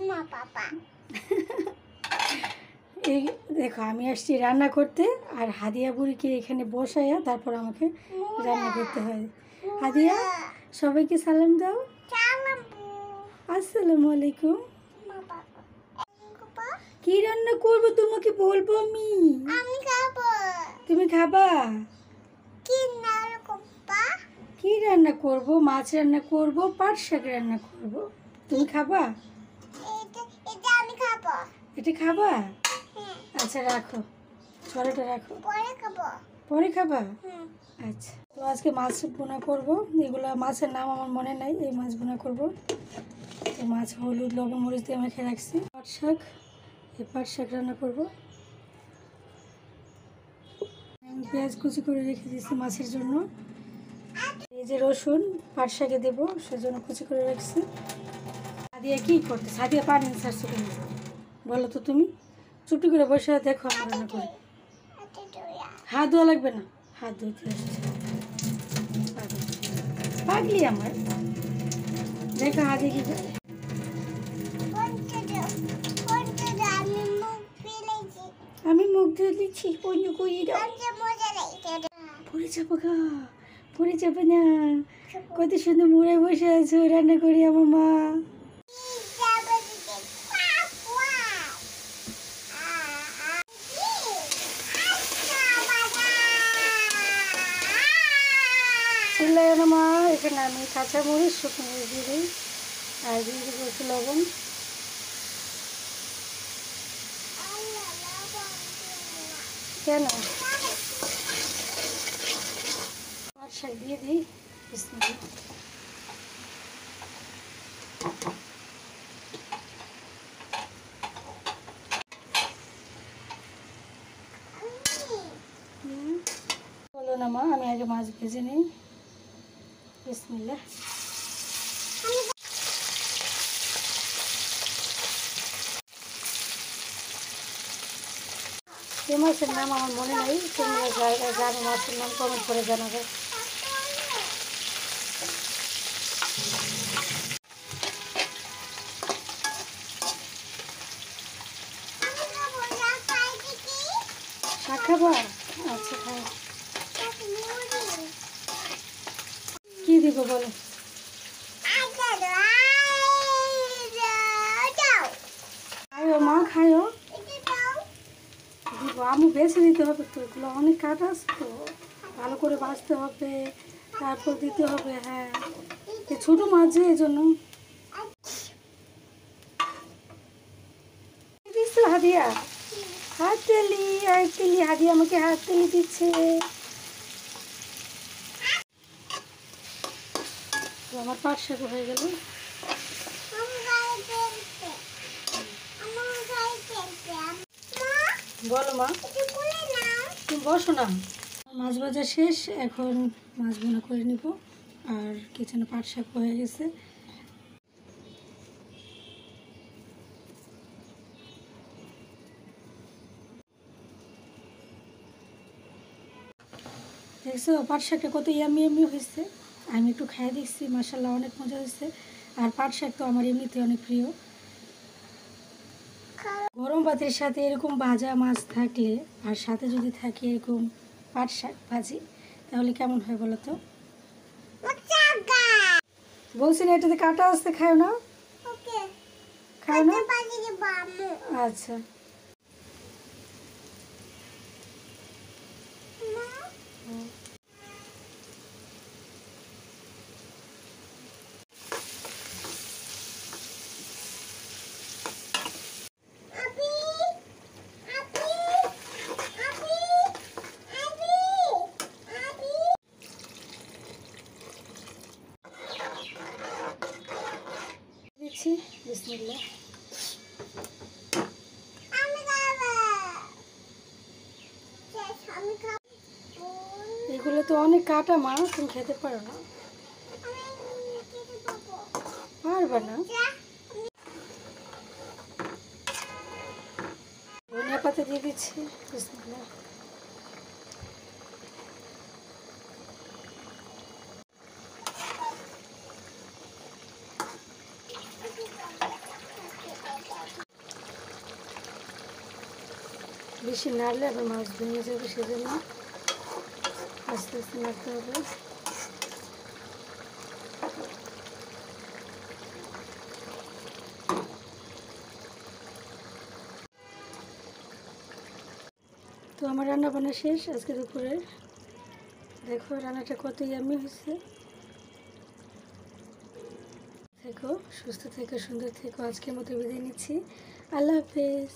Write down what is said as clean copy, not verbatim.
মা পাপা এই দেখো আমি আসছি রান্না করতে, আর হাদিয়া বুড়িকে এখানে বসাইয়া তারপর আমাকে রান্না করতে হয়। হাদিয়া, সবাইকে সালাম দাও। আসসালামু আলাইকুম। কি রান্না করবো তোমাকে বলবো আমি? তুমি খাবা? কি রান্না করব? মাছ রান্না করব, পাট শাক রান্না করব। তুমি খাবা? এটা খাবা? আচ্ছা রাখো, ছড়াটা রাখো, পরে খাবা। আচ্ছা, তো আজকে মাছ বোনা করব। এগুলো মাছের নাম আমার মনে নাই। এই মাছ বোনা করব। এই মাছ হলুদ লবণ মরিচ দিয়ে মেখে রাখছি। পাট শাক, এই পাট শাক রান্না করব। আমি পেঁয়াজ কুচি করে রেখে দিয়েছি মাছের জন্য। এই যে রসুন পাট শাকে দেবো, সেজন্য কুচি করে রাখছি। সাদিয়া কি করতে? সাদিয়া পানি ছাড়ছো কেন বলো তো? তুমি চুপটি করে বসে দেখো আমার রান্না করে। হাত ধোয়া লাগবে না, হাত ধুতে আসছে পাগলি আমার। দেখো হাতে কি করে। আমি মুখ ধুয়ে দিচ্ছি। পরে যাবো গা, পরে যাবে না। কত সুন্দর মুড়ে বসে আছো, রান্না করি আমার মা। চিল্লাই না মা। এখানে আমি কাঁচা মরিচ শুকনো মরিচ দিয়ে দিই, আর দিয়ে দেবো একটু লবণ। কেন? পাট শাক দিয়ে দিই। বলো না মা, আমি আগে মাছ ভেজে নিই। বিসমিল্লাহ। এই মাছের নাম আমার মনে নাই। তোমরা যারা জানো মাছের নাম কমেন্ট করে জানাবে। শাক খাবা? আচ্ছা খাও। কি দিব বলো? খাইও মা, খাইও। দিব, আমু বেছে দিতে হবে তো। এগুলো অনেক কাটা আছে তো, ভালো করে বাছতে হবে, তারপর দিতে হবে। হ্যাঁ, এই ছোটো মাছ যে, এই জন্য। দিচ্ছো হাদিয়া? হাত তেলি, এক তেলি। হাদিয়া আমাকে হাত তেলি দিচ্ছে। তো আমার পাট শাক হয়ে গেল। বলো মা, তুমি বসো না। মাছ ভাজা শেষ, এখন মাছ বোনা করে নিব। আর কিচেনে পাট শাক হয়ে গেছে। দেখছো পাট শাকটা কত ইয়ামি ইয়ামি হয়েছে। আমি একটু খাই দেখছি, মাশাআল্লাহ অনেক মজা হয়েছে। আর পাট শাক তো আমার এমনিতে অনেক প্রিয়। গরম ভাতের সাথে এরকম ভাজা মাছ থাকলে, আর সাথে যদি থাকে এরকম পাট শাক ভাজি, তাহলে কেমন হয় বলো তো? বলছি না এটাতে কাটা আসতে, খাও না? খাও না? আচ্ছা। দিচ্ছি, বিসমিল্লাহ। এগুলো তো অনেক কাটা মা, তুমি খেতে পারো না। পারবে না। ধনিয়া পাতা দিয়ে দিচ্ছি, বিসমিল্লাহ। বেশি নাড়লে আবার মাছ ভেঙে যাবে, সেজন্য আস্তে আস্তে নাড়তে হবে। তো আমার রান্না বান্না শেষ আজকে দুপুরের। দেখো রান্নাটা কত ইয়াম্মি হয়েছে। থেকো সুস্থ থেকো, সুন্দর থেকো। আজকের মতো বিদায় নিচ্ছি। আল্লাহ হাফেজ।